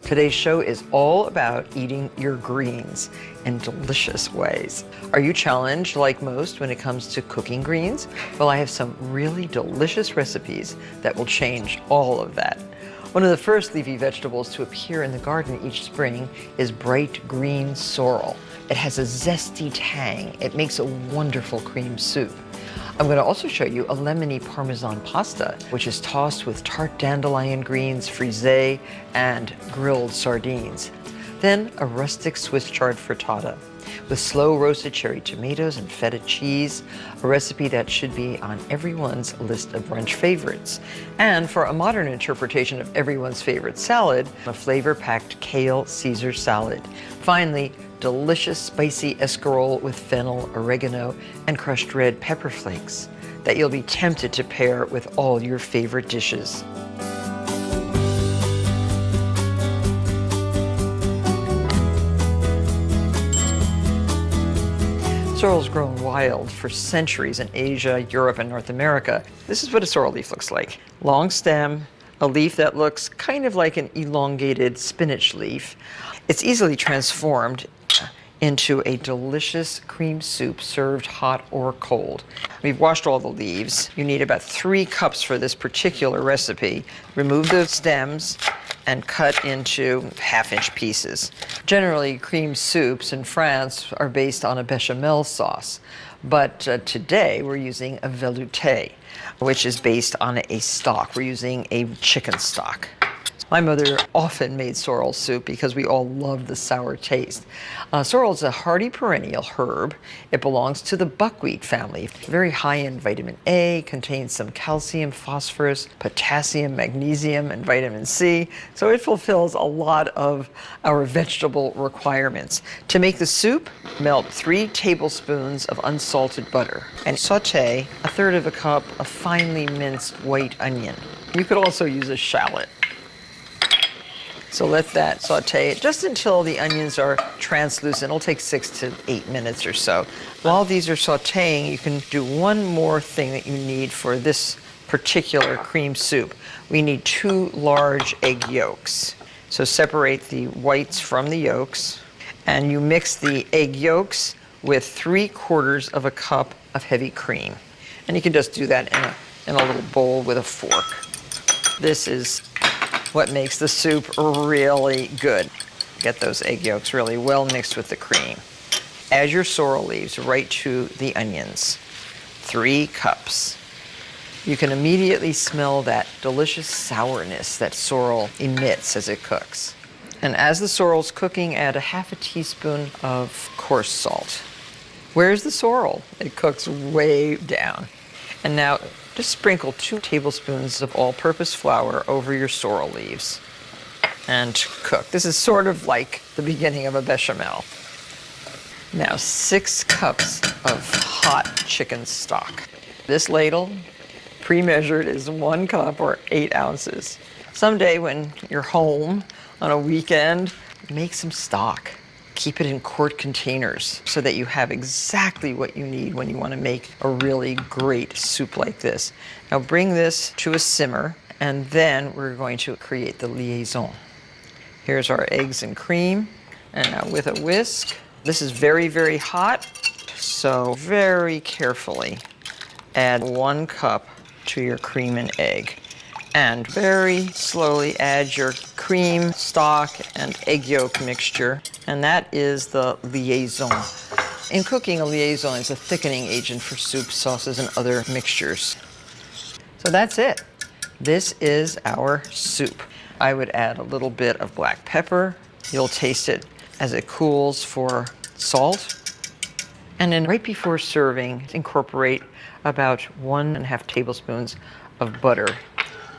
Today's show is all about eating your greens in delicious ways. Are you challenged, like most, when it comes to cooking greens? Well, I have some really delicious recipes that will change all of that. One of the first leafy vegetables to appear in the garden each spring is bright green sorrel. It has a zesty tang. It makes a wonderful cream soup. I'm going to also show you a lemony Parmesan pasta, which is tossed with tart dandelion greens, frisée, and grilled sardines. Then a rustic Swiss chard frittata with slow roasted cherry tomatoes and feta cheese, a recipe that should be on everyone's list of brunch favorites. And for a modern interpretation of everyone's favorite salad, a flavor-packed kale Caesar salad. Finally, delicious spicy escarole with fennel, oregano, and crushed red pepper flakes that you'll be tempted to pair with all your favorite dishes. Sorrel's grown wild for centuries in Asia, Europe, and North America. This is what a sorrel leaf looks like. Long stem, a leaf that looks kind of like an elongated spinach leaf. It's easily transformed into a delicious cream soup served hot or cold. We've washed all the leaves. You need about 3 cups for this particular recipe. Remove the stems and cut into half-inch pieces. Generally, cream soups in France are based on a bechamel sauce, but today we're using a velouté, which is based on a stock. We're using a chicken stock. My mother often made sorrel soup because we all love the sour taste. Sorrel is a hardy perennial herb. It belongs to the buckwheat family. Very high in vitamin A, contains some calcium, phosphorus, potassium, magnesium, and vitamin C. So it fulfills a lot of our vegetable requirements. To make the soup, melt 3 tablespoons of unsalted butter and sauté 1/3 cup of finely minced white onion. You could also use a shallot. So let that saute just until the onions are translucent. It'll take 6 to 8 minutes or so. While these are sauteing, you can do one more thing that you need for this particular cream soup. We need 2 large egg yolks. So separate the whites from the yolks, and you mix the egg yolks with 3/4 cup of heavy cream. And you can just do that in a little bowl with a fork. This is what makes the soup really good. Get those egg yolks really well mixed with the cream. Add your sorrel leaves right to the onions. 3 cups. You can immediately smell that delicious sourness that sorrel emits as it cooks. And as the sorrel's cooking, add a 1/2 teaspoon of coarse salt. Where's the sorrel? It cooks way down. And now just sprinkle 2 tablespoons of all-purpose flour over your sorrel leaves and cook. This is sort of like the beginning of a bechamel. Now 6 cups of hot chicken stock. This ladle, pre-measured, is 1 cup or 8 ounces. Someday when you're home on a weekend, make some stock. Keep it in quart containers so that you have exactly what you need when you want to make a really great soup like this. Now bring this to a simmer, and then we're going to create the liaison. Here's our eggs and cream, and now with a whisk. This is very, very hot, so very carefully add 1 cup to your cream and egg. And very slowly add your cream, stock, and egg yolk mixture. And that is the liaison. In cooking, a liaison is a thickening agent for soup, sauces, and other mixtures. So that's it. This is our soup. I would add a little bit of black pepper. You'll taste it as it cools for salt. And then right before serving, incorporate about 1.5 tablespoons of butter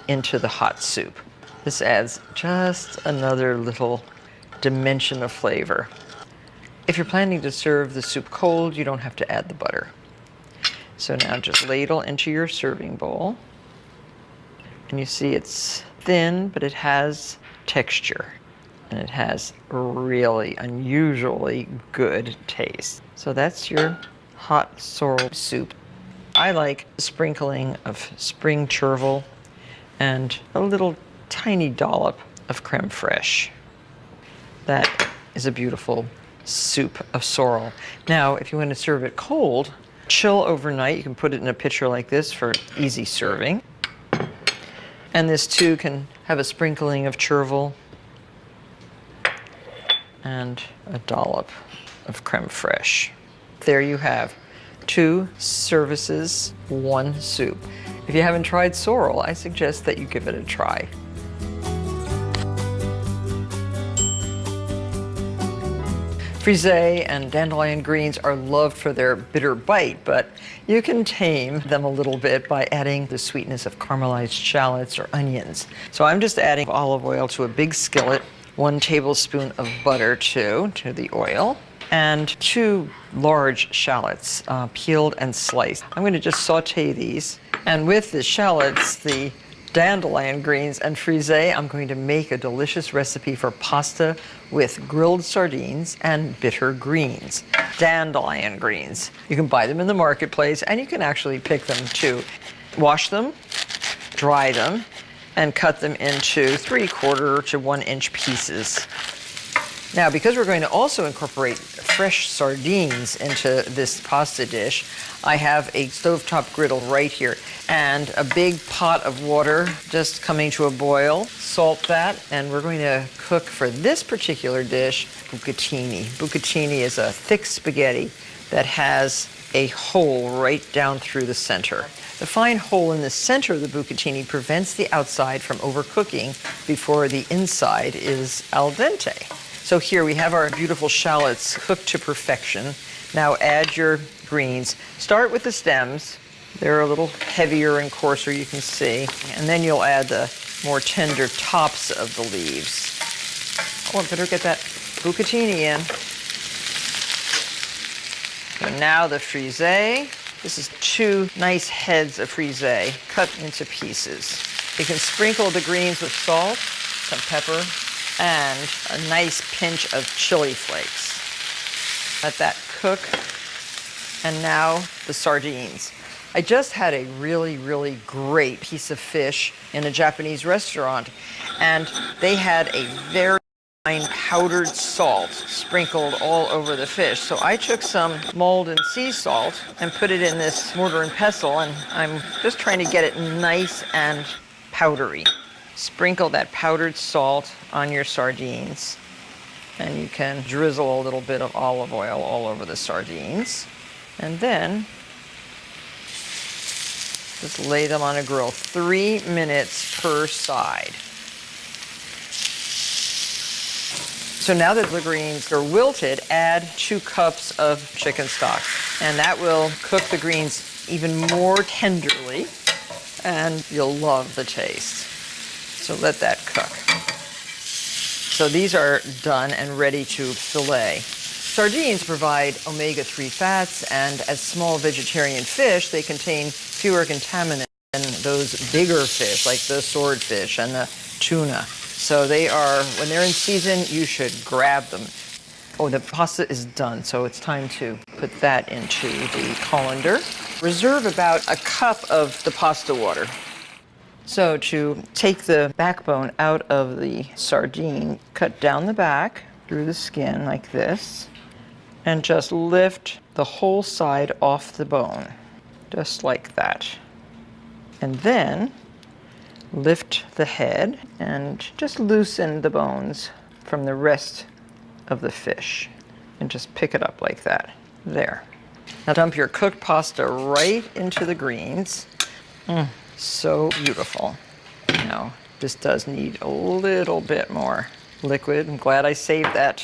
into the hot soup. This adds just another little dimension of flavor. If you're planning to serve the soup cold, you don't have to add the butter. So now just ladle into your serving bowl. And you see it's thin, but it has texture. And it has really unusually good taste. So that's your hot sorrel soup. I like a sprinkling of spring chervil and a little tiny dollop of creme fraiche. That is a beautiful soup of sorrel. Now, if you want to serve it cold, chill overnight. You can put it in a pitcher like this for easy serving. And this too can have a sprinkling of chervil and a dollop of creme fraiche. There you have 2 services, 1 soup. If you haven't tried sorrel, I suggest that you give it a try. Frisee and dandelion greens are loved for their bitter bite, but you can tame them a little bit by adding the sweetness of caramelized shallots or onions. So I'm just adding olive oil to a big skillet, 1 tablespoon of butter to the oil, and 2 large shallots, peeled and sliced. I'm going to just saute these. And with the shallots, the dandelion greens, and frisee, I'm going to make a delicious recipe for pasta with grilled sardines and bitter greens. Dandelion greens. You can buy them in the marketplace, and you can actually pick them too. Wash them, dry them, and cut them into 3/4 to 1 inch pieces. Now, because we're going to also incorporate fresh sardines into this pasta dish, I have a stovetop griddle right here and a big pot of water just coming to a boil. Salt that, and we're going to cook for this particular dish bucatini. Bucatini is a thick spaghetti that has a hole right down through the center. The fine hole in the center of the bucatini prevents the outside from overcooking before the inside is al dente. So here we have our beautiful shallots cooked to perfection. Now add your greens. Start with the stems. They're a little heavier and coarser, you can see. And then you'll add the more tender tops of the leaves. Oh, I better get that bucatini in. So now the frisee. This is 2 nice heads of frisee cut into pieces. You can sprinkle the greens with salt, some pepper, and a nice pinch of chili flakes. Let that cook. And now the sardines. I just had a really, really great piece of fish in a Japanese restaurant, and they had a very fine powdered salt sprinkled all over the fish. So I took some Maldon sea salt and put it in this mortar and pestle, and I'm just trying to get it nice and powdery. Sprinkle that powdered salt on your sardines, and you can drizzle a little bit of olive oil all over the sardines, and then just lay them on a grill, 3 minutes per side. So now that the greens are wilted, add 2 cups of chicken stock, and that will cook the greens even more tenderly, and you'll love the taste. So let that cook. So these are done and ready to fillet. Sardines provide omega-3 fats, and as small vegetarian fish, they contain fewer contaminants than those bigger fish like the swordfish and the tuna. So they are, when they're in season, you should grab them. Oh, the pasta is done, so it's time to put that into the colander. Reserve about a cup of the pasta water. So to take the backbone out of the sardine, cut down the back through the skin like this, and just lift the whole side off the bone, just like that. And then lift the head and just loosen the bones from the rest of the fish, and just pick it up like that. There. Now dump your cooked pasta right into the greens. So beautiful. Now, this does need a little bit more liquid. I'm glad I saved that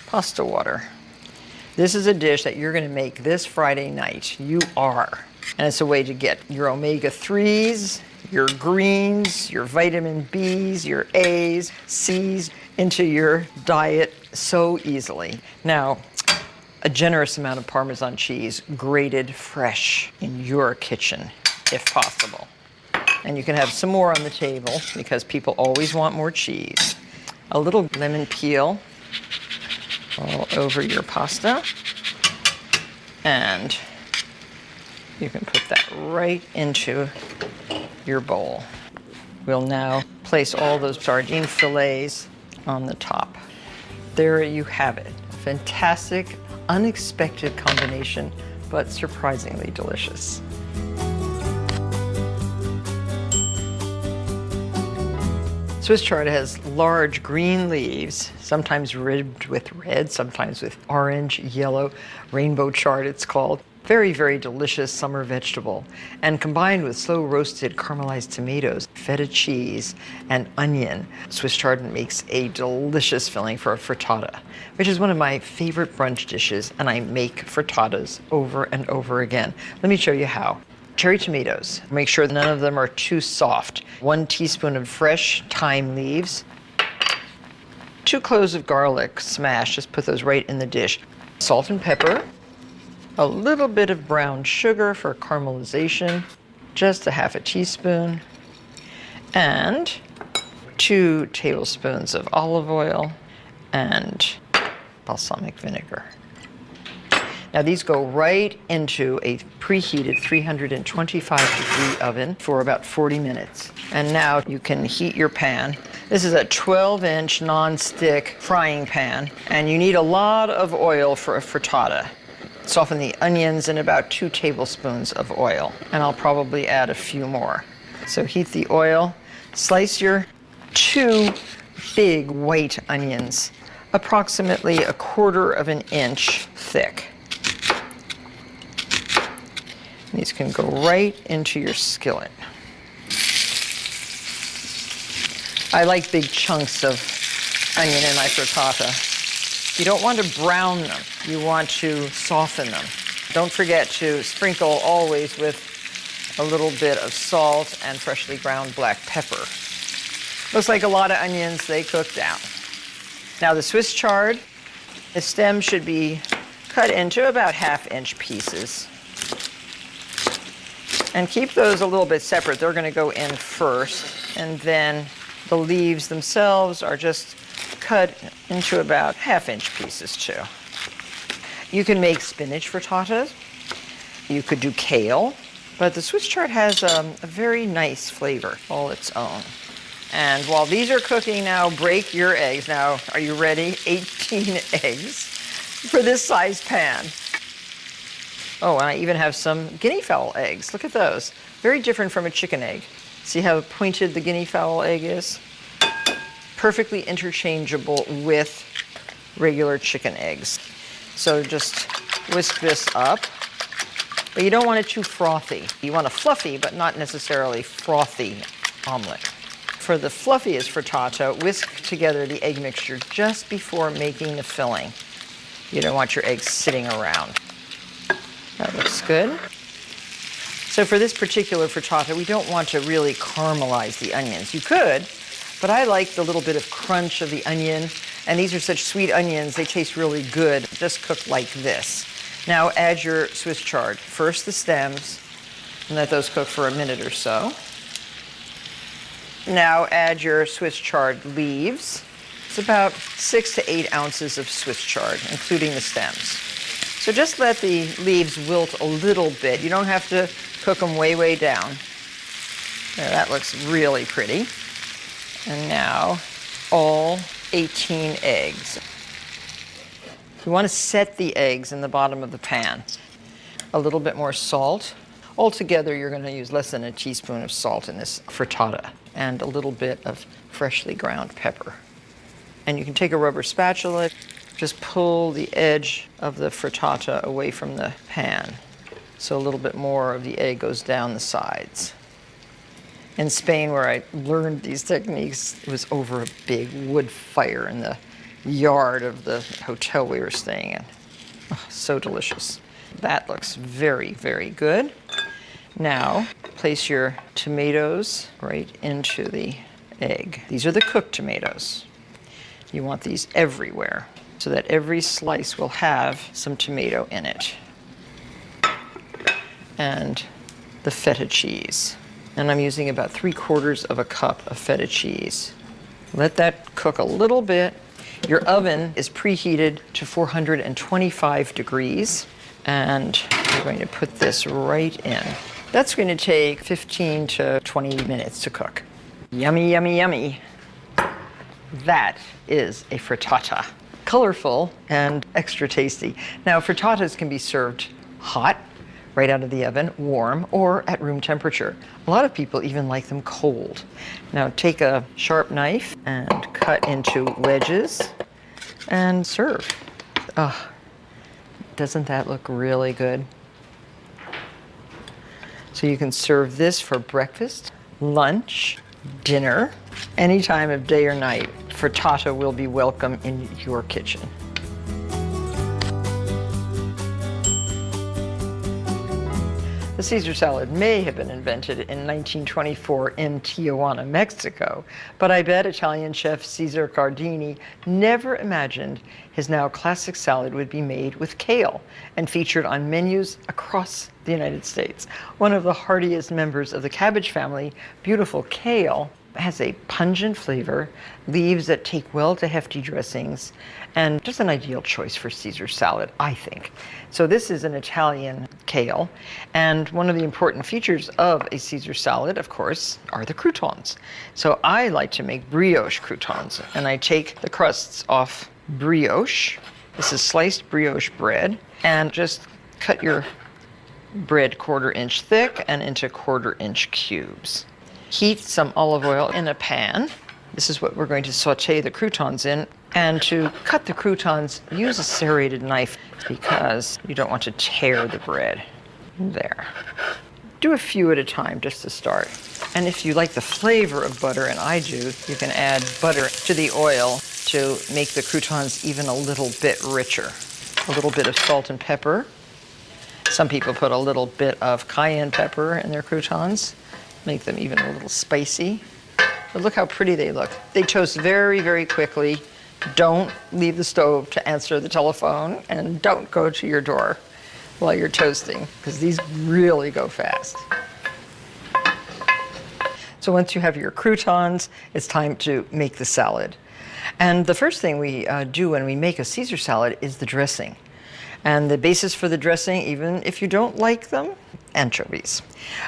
pasta water. This is a dish that you're going to make this Friday night. You are. And it's a way to get your omega-3s, your greens, your vitamin Bs, your As, Cs into your diet so easily. Now, a generous amount of Parmesan cheese, grated fresh in your kitchen, if possible. And you can have some more on the table because people always want more cheese. A little lemon peel all over your pasta. And you can put that right into your bowl. We'll now place all those sardine fillets on the top. There you have it. Fantastic, unexpected combination, but surprisingly delicious. Swiss chard has large green leaves, sometimes ribbed with red, sometimes with orange, yellow, rainbow chard it's called. Very, very delicious summer vegetable. And combined with slow roasted caramelized tomatoes, feta cheese, and onion, Swiss chard makes a delicious filling for a frittata, which is one of my favorite brunch dishes, and I make frittatas over and over again. Let me show you how. Cherry tomatoes. Make sure none of them are too soft. 1 teaspoon of fresh thyme leaves. 2 cloves of garlic smashed. Just put those right in the dish. Salt and pepper. A little bit of brown sugar for caramelization. Just a half a teaspoon. And 2 tablespoons of olive oil and balsamic vinegar. Now these go right into a preheated 325-degree oven for about 40 minutes. And now you can heat your pan. This is a 12-inch non-stick frying pan, and you need a lot of oil for a frittata. Soften the onions in about 2 tablespoons of oil, and I'll probably add a few more. So heat the oil, slice your 2 big white onions, approximately 1/4 inch thick. These can go right into your skillet. I like big chunks of onion in my frittata. You don't want to brown them. You want to soften them. Don't forget to sprinkle always with a little bit of salt and freshly ground black pepper. Looks like a lot of onions. They cook down. Now the Swiss chard, the stem should be cut into about 1/2-inch pieces. And keep those a little bit separate. They're going to go in first, and then the leaves themselves are just cut into about 1/2-inch pieces too. You can make spinach frittatas. You could do kale, but the Swiss chard has a very nice flavor all its own. And while these are cooking now, break your eggs. Now, are you ready? 18 eggs for this size pan. Oh, and I even have some guinea fowl eggs. Look at those. Very different from a chicken egg. See how pointed the guinea fowl egg is? Perfectly interchangeable with regular chicken eggs. So just whisk this up. But you don't want it too frothy. You want a fluffy, but not necessarily frothy omelet. For the fluffiest frittata, whisk together the egg mixture just before making the filling. You don't want your eggs sitting around. That looks good. So for this particular frittata, we don't want to really caramelize the onions. You could, but I like the little bit of crunch of the onion. And these are such sweet onions, they taste really good, just cooked like this. Now add your Swiss chard. First the stems, and let those cook for a minute or so. Now add your Swiss chard leaves. It's about 6 to 8 ounces of Swiss chard, including the stems. So just let the leaves wilt a little bit. You don't have to cook them way, way down. There, that looks really pretty. And now all 18 eggs. You want to set the eggs in the bottom of the pan. A little bit more salt. Altogether, you're going to use less than a teaspoon of salt in this frittata, and a little bit of freshly ground pepper. And you can take a rubber spatula, just pull the edge of the frittata away from the pan, so a little bit more of the egg goes down the sides. In Spain, where I learned these techniques, it was over a big wood fire in the yard of the hotel we were staying in. Oh, so delicious. That looks very, very good. Now, place your tomatoes right into the egg. These are the cooked tomatoes. You want these everywhere, so that every slice will have some tomato in it. And the feta cheese. And I'm using about 3/4 of a cup of feta cheese. Let that cook a little bit. Your oven is preheated to 425 degrees. And you're going to put this right in. That's going to take 15 to 20 minutes to cook. Yummy, yummy, yummy. That is a frittata. colorful and extra tasty. Now, frittatas can be served hot, right out of the oven, warm, or at room temperature. A lot of people even like them cold. Now, take a sharp knife and cut into wedges and serve. Oh, doesn't that look really good? So you can serve this for breakfast, lunch, dinner, any time of day or night. Frittata will be welcome in your kitchen. The Caesar salad may have been invented in 1924 in Tijuana, Mexico, but I bet Italian chef Cesare Cardini never imagined his now classic salad would be made with kale and featured on menus across the United States. One of the heartiest members of the cabbage family, beautiful kale, has a pungent flavor, leaves that take well to hefty dressings, and just an ideal choice for Caesar salad, I think. So this is an Italian kale, and one of the important features of a Caesar salad, of course, are the croutons. So I like to make brioche croutons, and I take the crusts off brioche. This is sliced brioche bread, and just cut your bread 1/4 inch thick and into 1/4 inch cubes. Heat some olive oil in a pan. This is what we're going to saute the croutons in. And to cut the croutons, use a serrated knife because you don't want to tear the bread. There. Do a few at a time just to start. And if you like the flavor of butter, and I do, you can add butter to the oil to make the croutons even a little bit richer. A little bit of salt and pepper. Some people put a little bit of cayenne pepper in their croutons. Make them even a little spicy. But look how pretty they look. They toast very, very quickly. Don't leave the stove to answer the telephone, and don't go to your door while you're toasting, because these really go fast. So once you have your croutons, it's time to make the salad. And the first thing we do when we make a Caesar salad is the dressing. And the basis for the dressing, even if you don't like them, anchovies.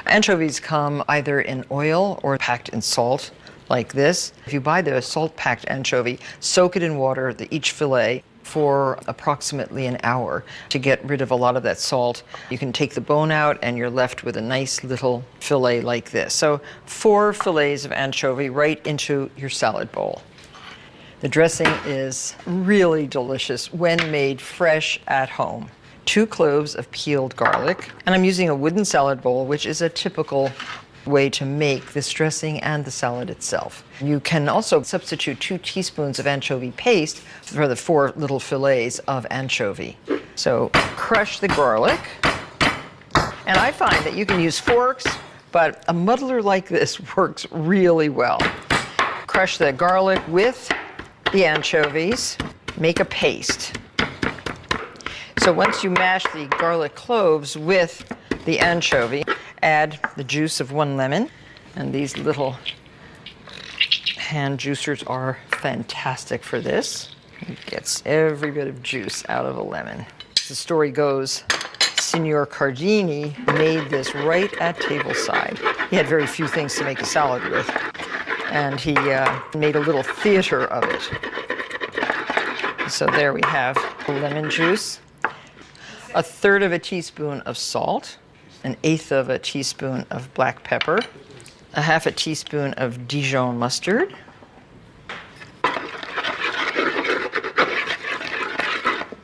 Anchovies come either in oil or packed in salt, like this. If you buy the salt-packed anchovy, soak it in water, each fillet, for approximately an hour to get rid of a lot of that salt. You can take the bone out and you're left with a nice little fillet like this. So 4 fillets of anchovy right into your salad bowl. The dressing is really delicious when made fresh at home. 2 cloves of peeled garlic, and I'm using a wooden salad bowl, which is a typical way to make this dressing and the salad itself. You can also substitute 2 teaspoons of anchovy paste for the 4 little fillets of anchovy. So crush the garlic, and I find that you can use forks, but a muddler like this works really well. Crush the garlic with the anchovies, make a paste. So once you mash the garlic cloves with the anchovy, add the juice of 1 lemon, and these little hand juicers are fantastic for this. It gets every bit of juice out of a lemon. The story goes, Signor Cardini made this right at tableside. He had very few things to make a salad with, and he made a little theater of it. So there we have lemon juice, 1/3 of a teaspoon of salt, 1/8 of a teaspoon of black pepper, 1/2 a teaspoon of Dijon mustard,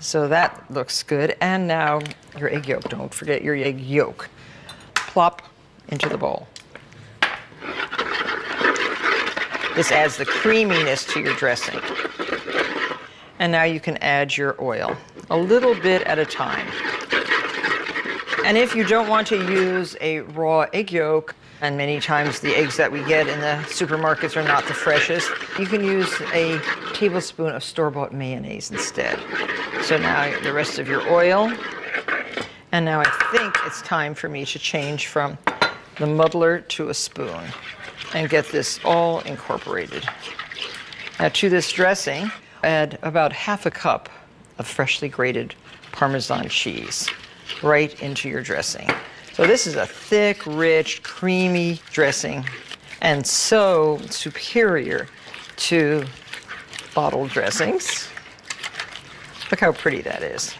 so that looks good. And now your egg yolk. Don't forget your egg yolk. Plop into the bowl. This adds the creaminess to your dressing. And now you can add your oil, a little bit at a time. And if you don't want to use a raw egg yolk, and many times the eggs that we get in the supermarkets are not the freshest, you can use a tablespoon of store-bought mayonnaise instead. So now the rest of your oil. And now I think it's time for me to change from the muddler to a spoon and get this all incorporated. Now to this dressing, add about 1/2 cup of freshly grated Parmesan cheese right into your dressing. So this is a thick, rich, creamy dressing, and so superior to bottled dressings. Look how pretty that is.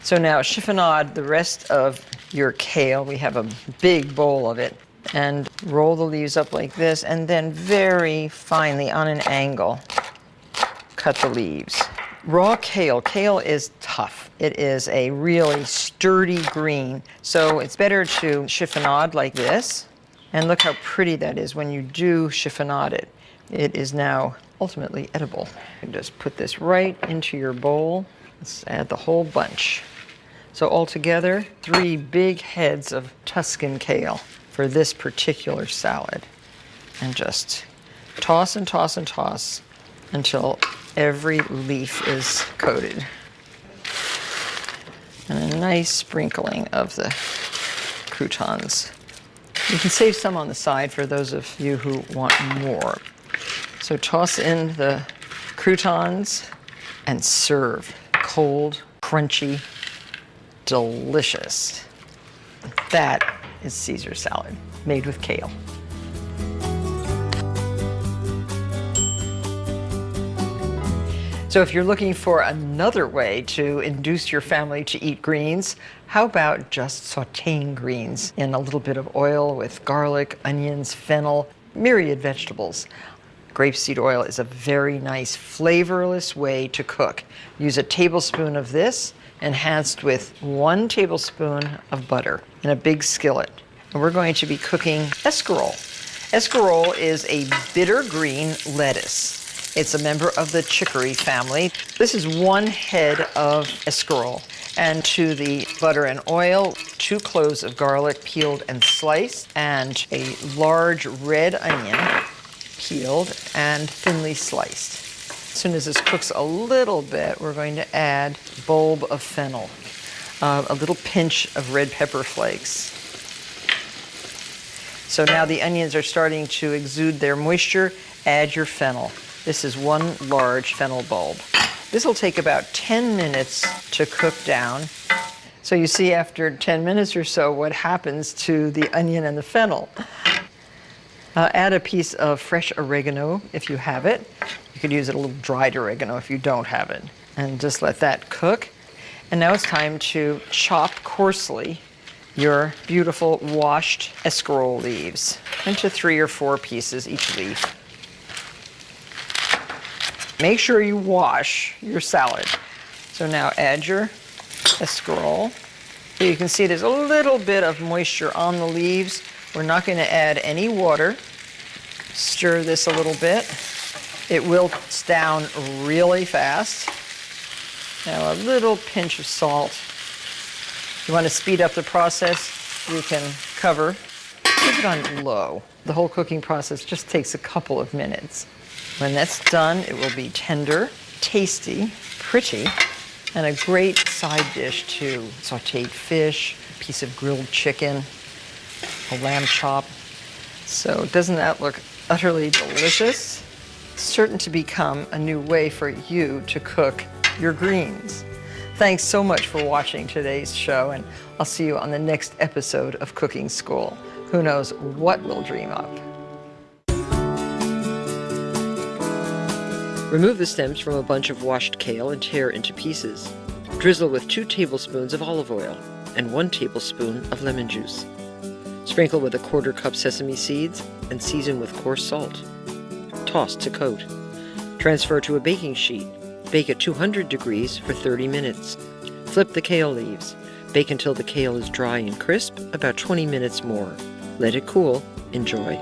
So now chiffonade the rest of your kale. We have a big bowl of it. And roll the leaves up like this, and then very finely on an angle, cut the leaves. Raw kale. Kale is tough. It is a really sturdy green. So it's better to chiffonade like this. And look how pretty that is when you do chiffonade it. It is now ultimately edible. You just put this right into your bowl. Let's add the whole bunch. So altogether, 3 big heads of Tuscan kale for this particular salad. And just toss and toss and toss until every leaf is coated. And a nice sprinkling of the croutons. You can save some on the side for those of you who want more. So toss in the croutons and serve. Cold, crunchy, delicious. That is Caesar salad made with kale. So if you're looking for another way to induce your family to eat greens, how about just sauteing greens in a little bit of oil with garlic, onions, fennel, myriad vegetables. Grapeseed oil is a very nice flavorless way to cook. Use a tablespoon of this enhanced with 1 tablespoon of butter in a big skillet. And we're going to be cooking escarole. Escarole is a bitter green lettuce. It's a member of the chicory family. This is 1 head of escarole. And to the butter and oil, 2 cloves of garlic peeled and sliced, and a large red onion peeled and thinly sliced. As soon as this cooks a little bit, we're going to add a bulb of fennel, a little pinch of red pepper flakes. So now the onions are starting to exude their moisture. Add your fennel. This is 1 large fennel bulb. This will take about 10 minutes to cook down. So you see after 10 minutes or so what happens to the onion and the fennel. Add a piece of fresh oregano if you have it. You could use a little dried oregano if you don't have it. And just let that cook. And now it's time to chop coarsely your beautiful washed escarole leaves into 3 or 4 pieces each leaf. Make sure you wash your salad. So now add your escarole. So you can see there's a little bit of moisture on the leaves. We're not going to add any water. Stir this a little bit. It wilts down really fast. Now a little pinch of salt. If you want to speed up the process, you can cover. Keep it on low. The whole cooking process just takes a couple of minutes. When that's done, it will be tender, tasty, pretty, and a great side dish to sauteed fish, a piece of grilled chicken, a lamb chop. So doesn't that look utterly delicious? Certain to become a new way for you to cook your greens. Thanks so much for watching today's show, and I'll see you on the next episode of Cooking School. Who knows what we'll dream up. Remove the stems from a bunch of washed kale and tear into pieces. Drizzle with 2 tablespoons of olive oil and 1 tablespoon of lemon juice. Sprinkle with a 1/4 cup sesame seeds and season with coarse salt. Toss to coat. Transfer to a baking sheet. Bake at 200 degrees for 30 minutes. Flip the kale leaves. Bake until the kale is dry and crisp, about 20 minutes more. Let it cool. Enjoy.